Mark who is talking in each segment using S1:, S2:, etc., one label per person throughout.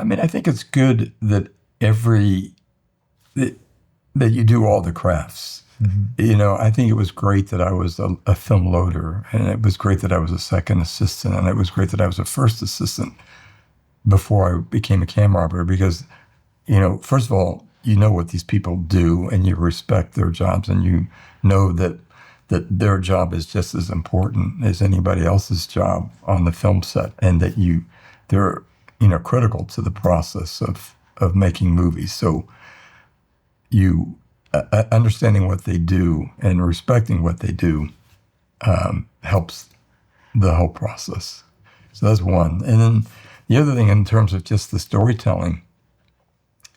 S1: I mean, I think it's good that that you do all the crafts. I think it was great that I was a film loader, and it was great that I was a second assistant, and it was great that I was a first assistant before I became a camera operator, because, first of all, you know what these people do, and you respect their jobs, and you know that their job is just as important as anybody else's job on the film set, and that they're critical to the process of making movies. So you understanding what they do and respecting what they do helps the whole process. So that's one. And then the other thing, in terms of just the storytelling,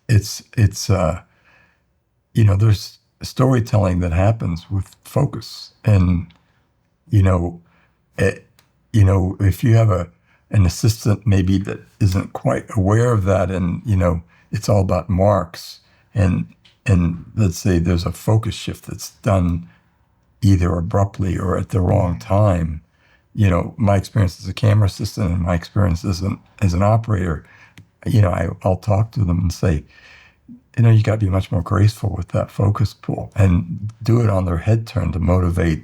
S1: it's there's storytelling that happens with focus, and if you have an assistant maybe that isn't quite aware of that, and it's all about marks, and let's say there's a focus shift that's done either abruptly or at the wrong time. My experience as a camera assistant and my experience as an operator, I'll talk to them and say, you got to be much more graceful with that focus pull, and do it on their head turn to motivate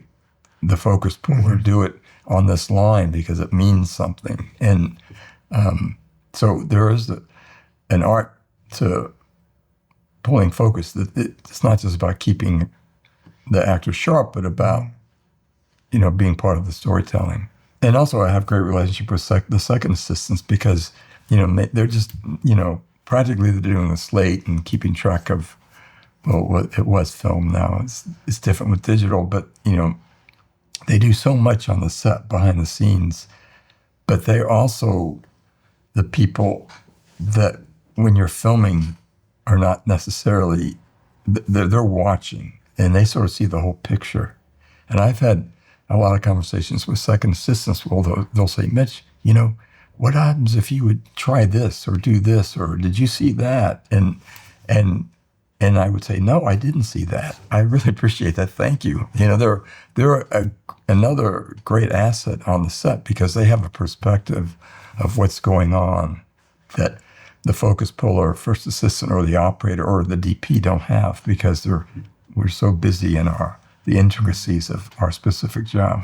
S1: the focus pull, or do it on this line because it means something. And so there is an art to pulling focus. It's not just about keeping the actor sharp, but about being part of the storytelling. And also, I have great relationship with the second assistants, because they're just practically they're doing the slate and keeping track of what it was film. Now it's different with digital, but they do so much on the set behind the scenes. But they're also the people that, when you're filming, are not necessarily, they're watching, and they sort of see the whole picture. And I've had a lot of conversations with second assistants where they'll say, Mitch, what happens if you would try this or do this, or did you see that? And I would say, no, I didn't see that. I really appreciate that. Thank you. They're another great asset on the set, because they have a perspective of what's going on that the focus puller, first assistant, or the operator, or the DP don't have, because we're so busy in the intricacies of our specific job.